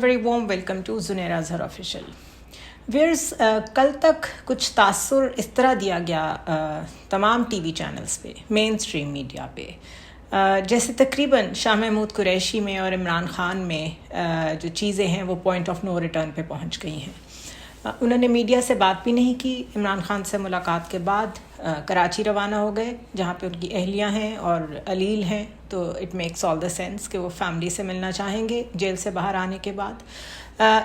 Very warm welcome to Zunaira Azhar official wears. کل تک کچھ تاثر اس طرح دیا گیا تمام ٹی وی چینلز پہ، مین اسٹریم میڈیا پہ، جیسے تقریباً شاہ محمود قریشی میں اور عمران خان میں جو چیزیں ہیں وہ پوائنٹ آف نو ریٹرن پہ پہنچ گئی ہیں. انہوں نے میڈیا سے بات بھی نہیں کی. عمران خان سے ملاقات کے بعد کراچی روانہ ہو گئے جہاں پہ ان کی اہلیہ ہیں اور علیل ہیں، تو it makes all the sense کہ وہ فیملی سے ملنا چاہیں گے جیل سے باہر آنے کے بعد.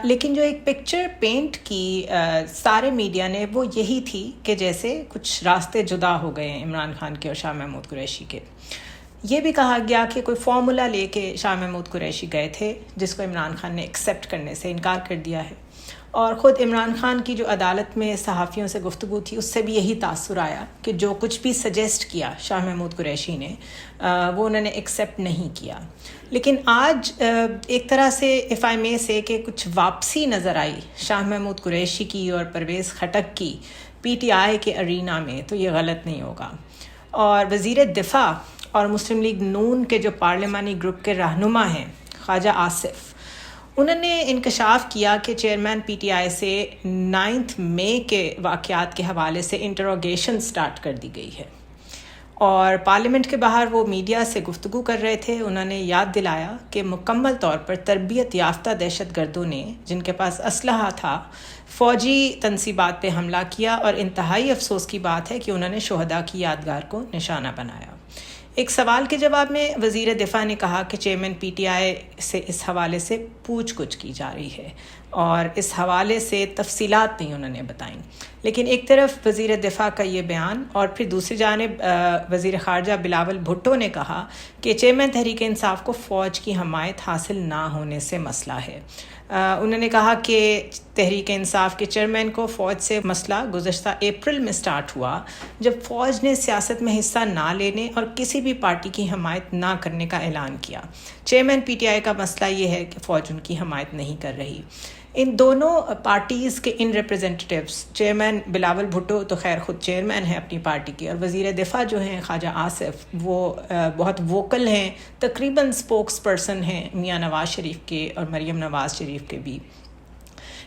لیکن جو ایک پکچر پینٹ کی سارے میڈیا نے وہ یہی تھی کہ جیسے کچھ راستے جدا ہو گئے ہیں عمران خان کے اور شاہ محمود قریشی کے. یہ بھی کہا گیا کہ کوئی فارمولا لے کے شاہ محمود قریشی گئے تھے جس کو عمران خان نے ایکسیپٹ کرنے سے انکار کر دیا ہے، اور خود عمران خان کی جو عدالت میں صحافیوں سے گفتگو تھی اس سے بھی یہی تاثر آیا کہ جو کچھ بھی سجیسٹ کیا شاہ محمود قریشی نے وہ انہوں نے ایکسیپٹ نہیں کیا. لیکن آج ایک طرح سے اف آئی مے سے کہ کچھ واپسی نظر آئی شاہ محمود قریشی کی اور پرویز خٹک کی پی ٹی آئی کے ارینا میں، تو یہ غلط نہیں ہوگا. اور وزیر دفاع اور مسلم لیگ نون کے جو پارلیمانی گروپ کے رہنما ہیں خواجہ آصف، انہوں نے انکشاف کیا کہ چیئرمین پی ٹی آئی سے 9 مئی کے واقعات کے حوالے سے انٹروگیشن سٹارٹ کر دی گئی ہے. اور پارلیمنٹ کے باہر وہ میڈیا سے گفتگو کر رہے تھے. انہوں نے یاد دلایا کہ مکمل طور پر تربیت یافتہ دہشت گردوں نے جن کے پاس اسلحہ تھا فوجی تنصیبات پہ حملہ کیا، اور انتہائی افسوس کی بات ہے کہ انہوں نے شہداء کی یادگار کو نشانہ بنایا. ایک سوال کے جواب میں وزیر دفاع نے کہا کہ چیئرمین پی ٹی آئی سے اس حوالے سے پوچھ گچھ کی جا رہی ہے، اور اس حوالے سے تفصیلات نہیں انہوں نے بتائیں. لیکن ایک طرف وزیر دفاع کا یہ بیان، اور پھر دوسری جانب وزیر خارجہ بلاول بھٹو نے کہا کہ چیئرمین تحریک انصاف کو فوج کی حمایت حاصل نہ ہونے سے مسئلہ ہے. انہوں نے کہا کہ تحریک انصاف کے چیئرمین کو فوج سے مسئلہ گزشتہ اپریل میں سٹارٹ ہوا جب فوج نے سیاست میں حصہ نہ لینے اور کسی بھی پارٹی کی حمایت نہ کرنے کا اعلان کیا. چیئرمین پی ٹی آئی کا مسئلہ یہ ہے کہ فوج ان کی حمایت نہیں کر رہی. ان دونوں پارٹیز کے ان ریپریزنٹیٹیوز، چیئرمین بلاول بھٹو تو خیر خود چیئرمین ہیں اپنی پارٹی کے، اور وزیر دفاع جو ہیں خواجہ آصف وہ بہت ووکل ہیں، تقریباً اسپوکس پرسن ہیں میاں نواز شریف کے اور مریم نواز شریف کے بھی.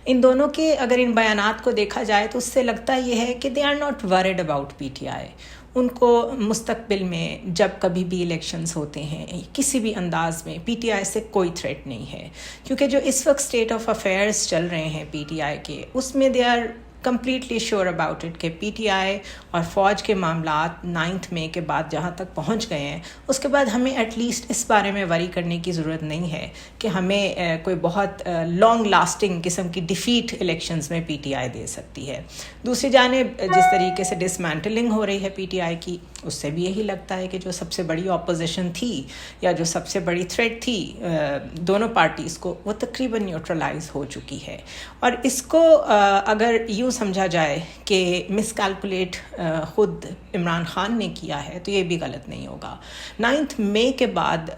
ان دونوں کے اگر ان بیانات کو دیکھا جائے تو اس سے لگتا یہ ہے کہ they are not worried about P T I. ان کو مستقبل میں جب کبھی بھی الیکشنز ہوتے ہیں کسی بھی انداز میں پی ٹی آئی سے کوئی تھریٹ نہیں ہے، کیونکہ جو اس وقت اسٹیٹ آف افیئرز چل رہے ہیں پی ٹی آئی کے، اس میں they are completely sure about it کہ پی ٹی آئی اور فوج کے معاملات 9 مئی کے بعد جہاں تک پہنچ گئے ہیں اس کے بعد ہمیں ایٹ لیسٹ اس بارے میں وری کرنے کی ضرورت نہیں ہے کہ ہمیں کوئی بہت لانگ لاسٹنگ قسم کی ڈیفیٹ الیکشنز میں پی ٹی آئی دے سکتی ہے. دوسری جانب جس طریقے سے ڈسمینٹلنگ ہو رہی ہے پی ٹی آئی کی، اس سے بھی یہی لگتا ہے کہ جو سب سے بڑی اپوزیشن تھی یا جو سب سے بڑی تھریٹ تھی دونوں پارٹیز کو، وہ تقریباً نیوٹرلائز ہو چکی ہے. اور اس کو اگر یوں سمجھا جائے کہ مس کیلکولیٹ خود عمران خان نے کیا ہے تو یہ بھی غلط نہیں ہوگا. 9 مئی کے بعد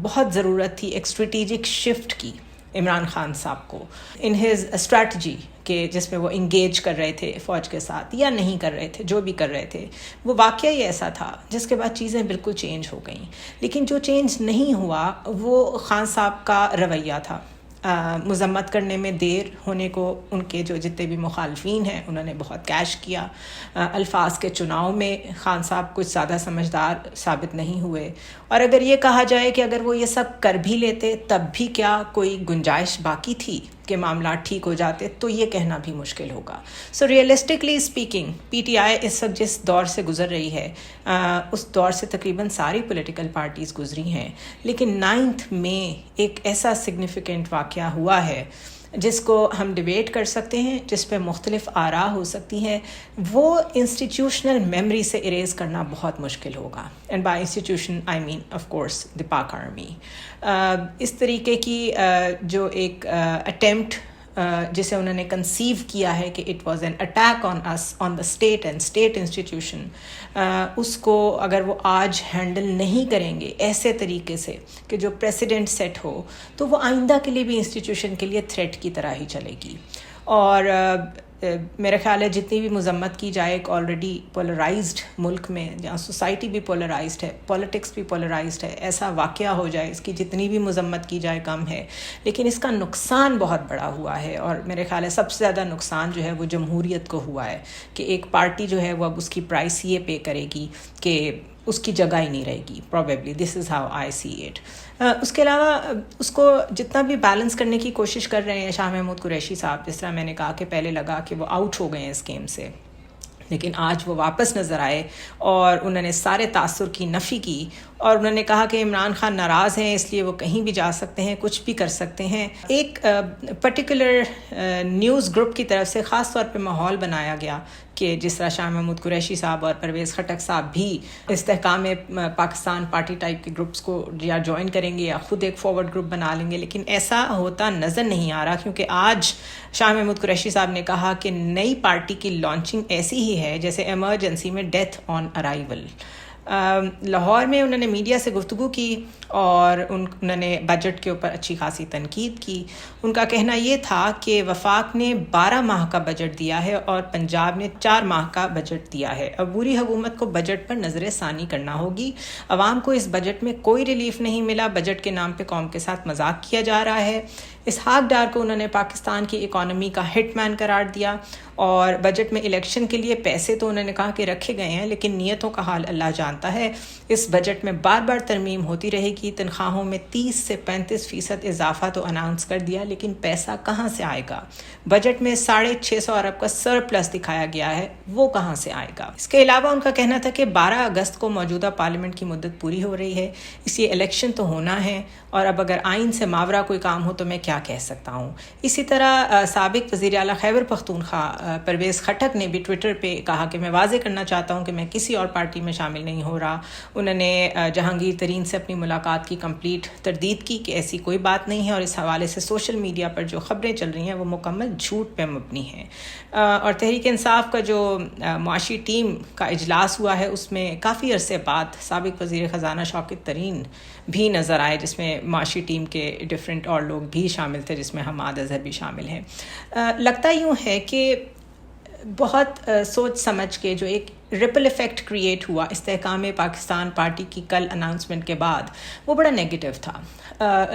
بہت ضرورت تھی ایک اسٹریٹجک شفٹ کی عمران خان صاحب کو ان ہز اسٹریٹجی، کہ جس میں وہ انگیج کر رہے تھے فوج کے ساتھ یا نہیں کر رہے تھے، جو بھی کر رہے تھے وہ واقعہ ہی ایسا تھا جس کے بعد چیزیں بالکل چینج ہو گئیں. لیکن جو چینج نہیں ہوا وہ خان صاحب کا رویہ تھا. مذمت کرنے میں دیر ہونے کو ان کے جو جتنے بھی مخالفین ہیں انہوں نے بہت کیش کیا. الفاظ کے چناؤ میں خان صاحب کچھ زیادہ سمجھدار ثابت نہیں ہوئے. اور اگر یہ کہا جائے کہ اگر وہ یہ سب کر بھی لیتے تب بھی کیا کوئی گنجائش باقی تھی کہ معاملات ٹھیک ہو جاتے، تو یہ کہنا بھی مشکل ہوگا. So realistically speaking P T I اس وقت جس دور سے گزر رہی ہے اس دور سے تقریباً ساری پولیٹیکل پارٹیز گزری ہیں. لیکن 9 مئی ایک ایسا سگنیفیکنٹ واقعہ ہوا ہے جس کو ہم ڈیبیٹ کر سکتے ہیں، جس پہ مختلف آراء ہو سکتی ہیں. وہ انسٹیٹیوشنل میموری سے اریز کرنا بہت مشکل ہوگا. And by institution I mean of course the Pak army. اس طریقے کی جو ایک اٹیمپٹ جسے انہوں نے کنسیو کیا ہے کہ it was an attack on us on the state and state institution, اس کو اگر وہ آج ہینڈل نہیں کریں گے ایسے طریقے سے کہ جو پریسیڈنٹ سیٹ ہو، تو وہ آئندہ کے لیے بھی انسٹیٹیوشن کے لیے تھریٹ کی طرح ہی چلے گی. اور میرا خیال ہے جتنی بھی مذمت کی جائے ایک آلریڈی پولرائزڈ ملک میں جہاں سوسائٹی بھی پولرائزڈ ہے، پولیٹکس بھی پولرائزڈ ہے، ایسا واقعہ ہو جائے اس کی جتنی بھی مذمت کی جائے کم ہے، لیکن اس کا نقصان بہت بڑا ہوا ہے، اور میرے خیال ہے سب سے زیادہ نقصان جو ہے وہ جمہوریت کو ہوا ہے کہ ایک پارٹی جو ہے وہ اب اس کی پرائس یہ پے کرے گی کہ اس کی جگہ ہی نہیں رہے گی، probably this is how I see it. اس کے علاوہ اس کو جتنا بھی بیلنس کرنے کی کوشش کر رہے ہیں شاہ محمود قریشی صاحب، جس طرح میں نے کہا کہ پہلے لگا کہ وہ آؤٹ ہو گئے ہیں اس گیم سے، لیکن آج وہ واپس نظر آئے اور انہوں نے سارے تاثر کی نفی کی، اور انہوں نے کہا کہ عمران خان ناراض ہیں اس لیے وہ کہیں بھی جا سکتے ہیں، کچھ بھی کر سکتے ہیں۔ ایک پرٹیکولر نیوز گروپ کی طرف سے خاص طور پہ ماحول بنایا گیا کہ جس طرح شاہ محمود قریشی صاحب اور پرویز خٹک صاحب بھی استحکام پاکستان پارٹی ٹائپ کے گروپس کو یا جوائن کریں گے یا خود ایک فارورڈ گروپ بنا لیں گے، لیکن ایسا ہوتا نظر نہیں آ رہا، کیونکہ آج شاہ محمود قریشی صاحب نے کہا کہ نئی پارٹی کی لانچنگ ایسی ہی ہے جیسے ایمرجنسی میں ڈیتھ آن ارائیول۔ لاہور میں انہوں نے میڈیا سے گفتگو کی اور انہوں نے بجٹ کے اوپر اچھی خاصی تنقید کی۔ ان کا کہنا یہ تھا کہ وفاق نے 12 ماہ کا بجٹ دیا ہے اور پنجاب نے 4 ماہ کا بجٹ دیا ہے۔ عبوری حکومت کو بجٹ پر نظر ثانی کرنا ہوگی۔ عوام کو اس بجٹ میں کوئی ریلیف نہیں ملا، بجٹ کے نام پہ قوم کے ساتھ مذاق کیا جا رہا ہے۔ اسحاق ڈار کو انہوں نے پاکستان کی اکانومی کا ہٹ مین قرار دیا، اور بجٹ میں الیکشن کے لیے پیسے تو انہوں نے کہا کہ رکھے گئے ہیں، لیکن نیتوں کا حال اللہ جانتا ہے۔ اس بجٹ میں بار بار ترمیم ہوتی رہے گی، تنخواہوں میں 30 سے 35% اضافہ تو اناؤنس کر دیا، لیکن پیسہ کہاں سے آئے گا؟ بجٹ میں 650 ارب کا سرپلس دکھایا گیا ہے، وہ کہاں سے آئے گا؟ اس کے علاوہ ان کا کہنا تھا کہ 12 اگست کو موجودہ پارلیمنٹ کی مدت پوری ہو رہی ہے، اس لیے الیکشن تو ہونا ہے، اور اب اگر آئین سے ماورا کوئی کام ہو تو میں کیا کہہ سکتا ہوں۔ اسی طرح سابق وزیر اعلیٰ خیبر پختونخوا پرویز خٹک نے بھی ٹویٹر پہ کہا کہ میں واضح کرنا چاہتا ہوں کہ میں کسی اور پارٹی میں شامل نہیں ہو رہا۔ انہوں نے جہانگیر ترین سے اپنی ملاقات کی کمپلیٹ تردید کی کہ ایسی کوئی بات نہیں ہے، اور اس حوالے سے سوشل میڈیا پر جو خبریں چل رہی ہیں وہ مکمل جھوٹ پہ مبنی ہیں۔ اور تحریک انصاف کا جو معاشی ٹیم کا اجلاس ہوا ہے اس میں کافی عرصے بعد سابق وزیر خزانہ شوکت ترین بھی نظر آئے، جس میں معاشی ٹیم کے ڈفرینٹ اور لوگ بھی شامل تھے، جس میں حماد اظہر بھی شامل ہیں۔ لگتا یوں ہے کہ بہت سوچ سمجھ کے جو ایک ریپل ایفیکٹ کریٹ ہوا استحکام پاکستان پارٹی کی کل اناؤنسمنٹ کے بعد، وہ بڑا نیگیٹو تھا۔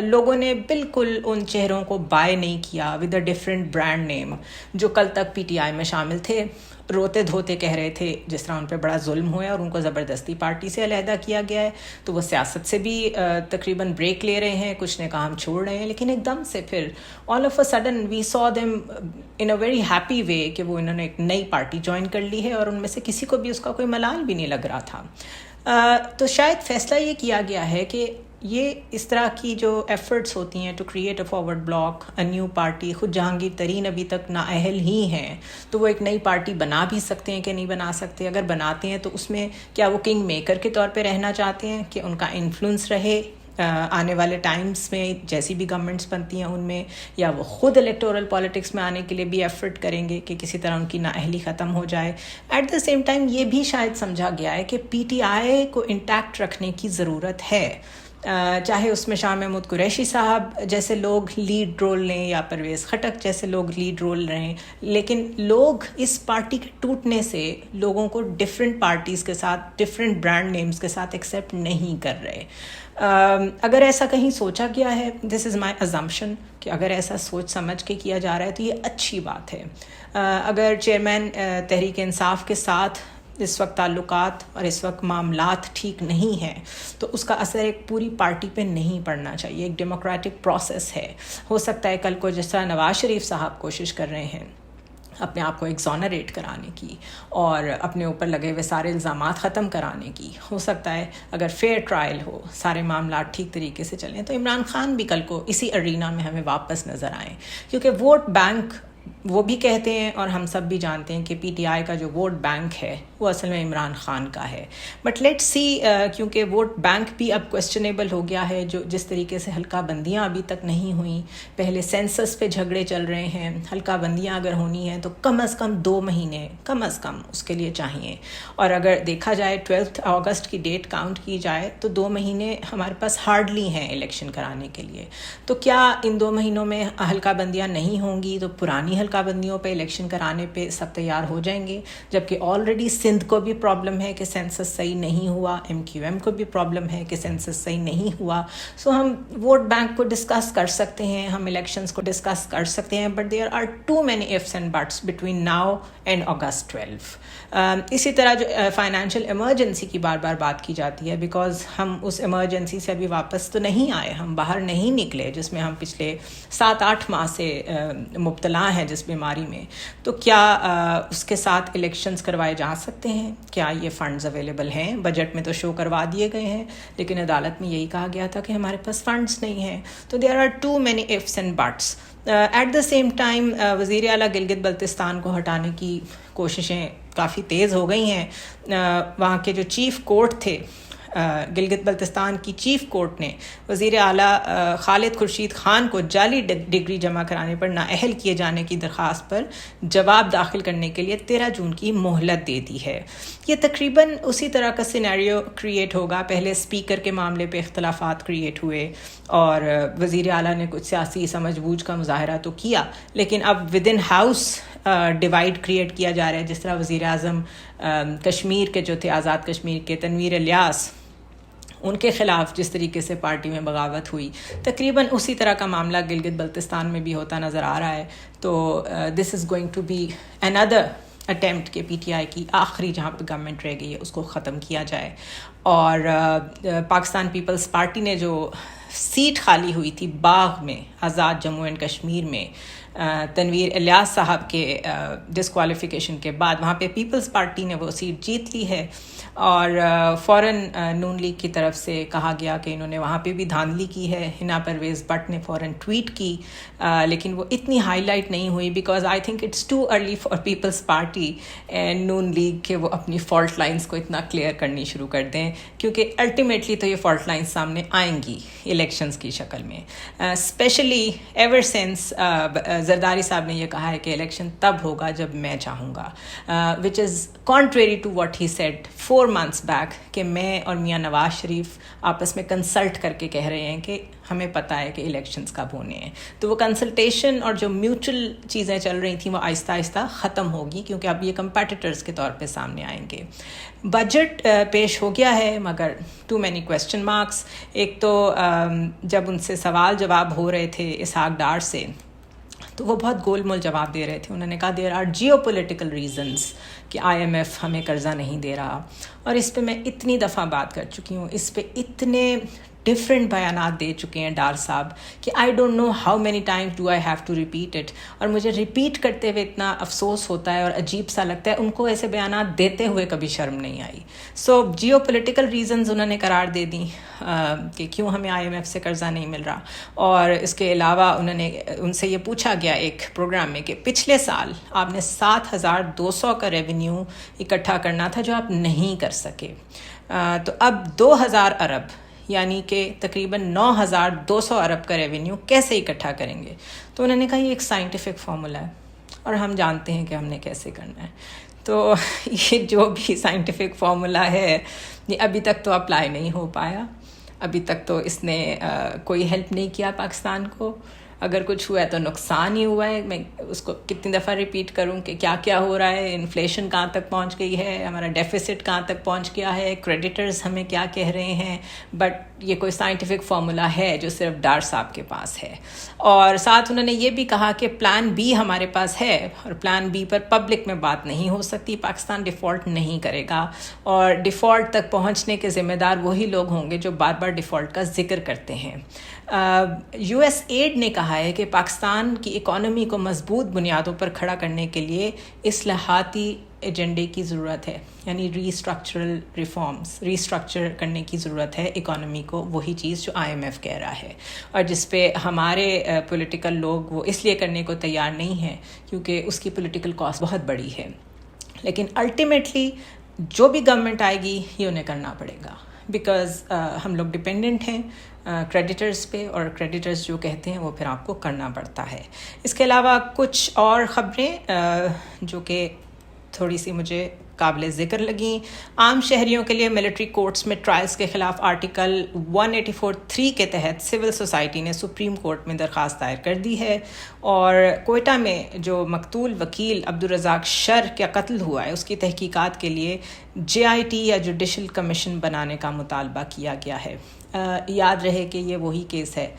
لوگوں نے بالکل ان چہروں کو بائی نہیں کیا with a different brand name جو کل تک پی ٹی آئی میں شامل تھے، روتے دھوتے کہہ رہے تھے جس طرح ان پہ بڑا ظلم ہوا ہے اور ان کو زبردستی پارٹی سے علیحدہ کیا گیا ہے، تو وہ سیاست سے بھی تقریباً بریک لے رہے ہیں، کچھ نے کام چھوڑ رہے ہیں، لیکن ایک دم سے پھر all of a sudden we saw them in a very happy way کہ وہ انہوں نے ایک نئی پارٹی جوائن کر لی ہے، اور ان میں سے کسی کو بھی اس کا کوئی ملال بھی نہیں لگ رہا تھا۔ تو شاید فیصلہ یہ کیا گیا ہے کہ یہ اس طرح کی جو ایفرٹس ہوتی ہیں to create a forward block, a new party, خود جہانگیر ترین ابھی تک نااہل ہی ہیں، تو وہ ایک نئی پارٹی بنا بھی سکتے ہیں کہ نہیں بنا سکتے؟ اگر بناتے ہیں تو اس میں کیا وہ کنگ میکر کے طور پہ رہنا چاہتے ہیں کہ ان کا انفلوئنس رہے آنے والے ٹائمز میں جیسی بھی گورنمنٹس بنتی ہیں ان میں، یا وہ خود الیکٹورل پالیٹکس میں آنے کے لیے بھی ایفرٹ کریں گے کہ کسی طرح ان کی نااہلی ختم ہو جائے؟ ایٹ دا سیم ٹائم یہ بھی شاید سمجھا گیا ہے کہ پی ٹی آئی کو انٹیکٹ رکھنے کی ضرورت ہے، چاہے اس میں شاہ محمود قریشی صاحب جیسے لوگ لیڈ رول لیں یا پرویز خٹک جیسے لوگ لیڈ رول لیں، لیکن لوگ اس پارٹی کے ٹوٹنے سے لوگوں کو ڈفرینٹ پارٹیز کے ساتھ ڈفرینٹ برانڈ نیمز کے ساتھ ایکسیپٹ نہیں کر رہے۔ اگر ایسا کہیں سوچا گیا ہے، دس از مائی ازمپشن کہ اگر ایسا سوچ سمجھ کے کیا جا رہا ہے تو یہ اچھی بات ہے۔ اگر چیئرمین تحریک انصاف کے ساتھ اس وقت تعلقات اور اس وقت معاملات ٹھیک نہیں ہیں تو اس کا اثر ایک پوری پارٹی پہ نہیں پڑنا چاہیے، ایک ڈیموکریٹک پروسیس ہے۔ ہو سکتا ہے کل کو جس طرح نواز شریف صاحب کوشش کر رہے ہیں اپنے آپ کو ایگزونریٹ کرانے کی اور اپنے اوپر لگے ہوئے سارے الزامات ختم کرانے کی، ہو سکتا ہے اگر فیئر ٹرائل ہو، سارے معاملات ٹھیک طریقے سے چلیں تو عمران خان بھی کل کو اسی ارینا میں ہمیں واپس نظر آئیں، کیونکہ ووٹ بینک وہ بھی کہتے ہیں اور ہم سب بھی جانتے ہیں کہ پی ٹی آئی کا جو ووٹ بینک ہے وہ اصل میں عمران خان کا ہے۔ بٹ لیٹ سی، کیونکہ ووٹ بینک بھی اب کویسچنیبل ہو گیا ہے، جو جس طریقے سے حلقہ بندیاں ابھی تک نہیں ہوئیں، پہلے سینسس پہ جھگڑے چل رہے ہیں، حلقہ بندیاں اگر ہونی ہیں تو کم از کم 2 مہینے کم از کم اس کے لیے چاہیے، اور اگر دیکھا جائے 12 اگست کی ڈیٹ کاؤنٹ کی جائے تو 2 مہینے ہمارے پاس ہارڈلی ہیں الیکشن کرانے کے لیے۔ تو کیا ان 2 مہینوں میں حلقہ بندیاں نہیں ہوں گی تو پرانی مقامی حلقہ بندیوں پہ الیکشن کرانے پہ سب تیار ہو جائیں گے، جبکہ آلریڈی سندھ کو بھی پرابلم ہے کہ سینسس صحیح نہیں ہوا، MQM کو بھی پرابلم ہے کہ سینسس صحیح نہیں ہوا. سو ہم ووٹ بینک کو ڈسکس کر سکتے ہیں، ہم الیکشنز کو ڈسکس کر سکتے ہیں، but there are too many ifs and buts between now and August 12. اسی طرح جو فائنینشیل ایمرجنسی کی بار بار بات کی جاتی ہے، بیکاز ہم اس ایمرجنسی سے ابھی واپس تو نہیں آئے، ہم باہر نہیں نکلے، جس میں ہم پچھلے 7-8 ماہ سے مبتلا ہیں جس بیماری میں. تو کیا اس کے ساتھ الیکشنز کروائے جا سکتے ہیں؟ کیا یہ فنڈز اویلیبل ہیں؟ بجٹ میں تو شو کروا دیے گئے ہیں، لیکن عدالت میں یہی کہا گیا تھا کہ ہمارے پاس فنڈز نہیں ہیں. تو there are too many ifs and buts. At the same time وزیر اعلیٰ گلگت بلتستان کو ہٹانے کی کوششیں کافی تیز ہو گئی ہیں. وہاں کے جو چیف کورٹ تھے، گلگت بلتستان کی چیف کورٹ نے وزیر اعلیٰ خالد خورشید خان کو جعلی ڈگری جمع کرانے پر نااہل کیے جانے کی درخواست پر جواب داخل کرنے کے لیے 13 جون کی مہلت دے دی ہے. یہ تقریباً اسی طرح کا سینیریو کریٹ ہوگا. پہلے اسپیکر کے معاملے پہ اختلافات کریٹ ہوئے اور وزیر اعلیٰ نے کچھ سیاسی سمجھ بوجھ کا مظاہرہ تو کیا، لیکن اب with in house divide create کیا جا رہا ہے. جس طرح وزیر اعظم کشمیر کے جو تھے، آزاد کشمیر کے تنویر الیاس، ان کے خلاف جس طریقے سے پارٹی میں بغاوت ہوئی، تقریباً اسی طرح کا معاملہ گلگت بلتستان میں بھی ہوتا نظر آ رہا ہے. تو this is going to be another attempt کہ PTI کی آخری جہاں پہ گورنمنٹ رہ گئی ہے اس کو ختم کیا جائے. اور پاکستان پیپلز پارٹی نے جو سیٹ خالی ہوئی تھی باغ میں، آزاد جموں اینڈ کشمیر میں، تنویر الیاس صاحب کے ڈسکوالیفیکیشن کے بعد، وہاں پہ پیپلز پارٹی نے وہ سیٹ جیت لی ہے. اور فوراً نون لیگ کی طرف سے کہا گیا کہ انہوں نے وہاں پہ بھی دھاندلی کی ہے. ہنا پرویز بٹ نے فوراً ٹویٹ کی، لیکن وہ اتنی ہائی لائٹ نہیں ہوئی، because I think it's too early for Peoples Party and Noon League کہ وہ اپنی فالٹ لائنس کو اتنا کلیئر کرنی شروع کر دیں، کیونکہ الٹیمیٹلی تو یہ فالٹ لائنس سامنے آئیں گی الیکشنز کی شکل میں. اسپیشلی ایور سنس زرداری صاحب نے یہ کہا ہے کہ الیکشن تب ہوگا جب میں چاہوں گا، وچ از contrary to what he said 4 months back کہ میں اور میاں نواز شریف آپس میں کنسلٹ کر کے کہہ رہے ہیں کہ ہمیں پتہ ہے کہ الیکشنز کب ہونے ہیں. تو وہ کنسلٹیشن اور جو میوچل چیزیں چل رہی تھیں وہ آہستہ آہستہ ختم ہوگی، کیونکہ اب یہ کمپیٹیٹرز کے طور پہ سامنے آئیں گے. بجٹ پیش ہو گیا ہے، مگر ٹو مینی کویسچن مارکس. ایک تو جب ان سے سوال جواب ہو رہے تھے اسحاق ڈار سے، تو وہ بہت گول مول جواب دے رہے تھے. انہوں نے کہا there are geopolitical reasons کہ IMF ہمیں قرضہ نہیں دے رہا. اور اس پہ میں اتنی دفعہ بات کر چکی ہوں، اس پہ اتنے ڈفرینٹ بیانات دے چکے ہیں ڈار صاحب کہ I don't know how many times do I have to repeat it. اور مجھے ریپیٹ کرتے ہوئے اتنا افسوس ہوتا ہے اور عجیب سا لگتا ہے، ان کو ایسے بیانات دیتے ہوئے کبھی شرم نہیں آئی. سو جیو پولیٹیکل ریزنز انہوں نے قرار دے دیں کہ کیوں ہمیں IMF سے قرضہ نہیں مل رہا. اور اس کے علاوہ انہوں نے ان سے یہ پوچھا گیا ایک پروگرام میں کہ پچھلے سال آپ نے 7,200 کا ریونیو اکٹھا کرنا تھا جو آپ نہیں کر سکے، تو اب 2,000 ارب یعنی کہ تقریباً 9,200 ارب کا ریونیو کیسے اکٹھا کریں گے. تو انہوں نے کہا یہ ایک سائنٹیفک فارمولا ہے اور ہم جانتے ہیں کہ ہم نے کیسے کرنا ہے. تو یہ جو بھی سائنٹیفک فارمولا ہے یہ ابھی تک تو اپلائی نہیں ہو پایا. ابھی تک تو اس نے کوئی ہیلپ نہیں کیا پاکستان کو. اگر کچھ ہوا ہے تو نقصان ہی ہوا ہے. میں اس کو کتنی دفعہ ریپیٹ کروں کہ کیا کیا ہو رہا ہے. انفلیشن کہاں تک پہنچ گئی ہے، ہمارا ڈیفیسٹ کہاں تک پہنچ گیا ہے، کریڈیٹرز ہمیں کیا کہہ رہے ہیں. بٹ یہ کوئی سائنٹیفک فارمولا ہے جو صرف ڈار صاحب کے پاس ہے. اور ساتھ انہوں نے یہ بھی کہا کہ پلان بی ہمارے پاس ہے، اور پلان بی پر پبلک میں بات نہیں ہو سکتی. پاکستان ڈیفالٹ نہیں کرے گا، اور ڈیفالٹ تک پہنچنے کے ذمہ دار وہی لوگ ہوں گے جو بار بار ڈیفالٹ کا ذکر کرتے ہیں. US ایڈ نے کہا ہے کہ پاکستان کی اکانومی کو مضبوط بنیادوں پر کھڑا کرنے کے لیے اصلاحاتی ایجنڈے کی ضرورت ہے، یعنی ریسٹرکچرل ریفارمز، ریسٹرکچر کرنے کی ضرورت ہے اکانومی کو. وہی چیز جو IMF کہہ رہا ہے، اور جس پہ ہمارے پولیٹیکل لوگ وہ اس لیے کرنے کو تیار نہیں ہیں کیونکہ اس کی پولیٹیکل کاسٹ بہت بڑی ہے. لیکن الٹیمیٹلی جو بھی گورنمنٹ آئے گی یہ انہیں کرنا پڑے گا، بیکاز ہم لوگ ڈپینڈنٹ ہیں کریڈیٹرز پہ، اور کریڈیٹرز جو کہتے ہیں وہ پھر آپ کو کرنا پڑتا ہے. اس کے علاوہ کچھ اور خبریں جو کہ تھوڑی سی مجھے قابل ذکر لگیں. عام شہریوں کے لیے ملٹری کورٹس میں ٹرائلز کے خلاف آرٹیکل 184(3) کے تحت سول سوسائٹی نے سپریم کورٹ میں درخواست دائر کر دی ہے, اور کوئٹہ میں جو مقتول وکیل عبدالرزاق شر کا قتل ہوا ہے اس کی تحقیقات کے لیے JIT یا جوڈیشل کمیشن بنانے کا مطالبہ کیا گیا ہے. یاد رہے کہ یہ وہی کیس ہے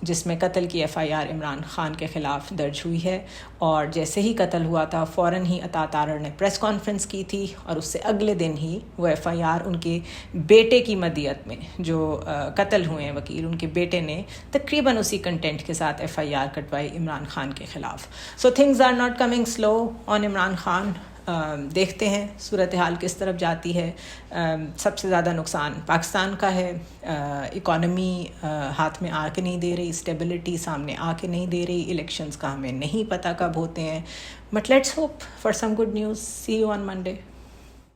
جس میں قتل کی FIR عمران خان کے خلاف درج ہوئی ہے, اور جیسے ہی قتل ہوا تھا فوراً ہی عطا تارڑ نے پریس کانفرنس کی تھی, اور اس سے اگلے دن ہی وہ FIR ان کے بیٹے کی مدیت میں جو قتل ہوئے ہیں وکیل, ان کے بیٹے نے تقریباً اسی کنٹینٹ کے ساتھ FIR کٹوائی عمران خان کے خلاف. So things are not coming slow on Imran Khan. دیکھتے ہیں صورتحال کس طرف جاتی ہے. سب سے زیادہ نقصان پاکستان کا ہے. اکانومی ہاتھ میں آ کے نہیں دے رہی, اسٹیبلٹی سامنے آ کے نہیں دے رہی, الیکشنز کا ہمیں نہیں پتہ کب ہوتے ہیں, but let's hope for some good news. See you on Monday.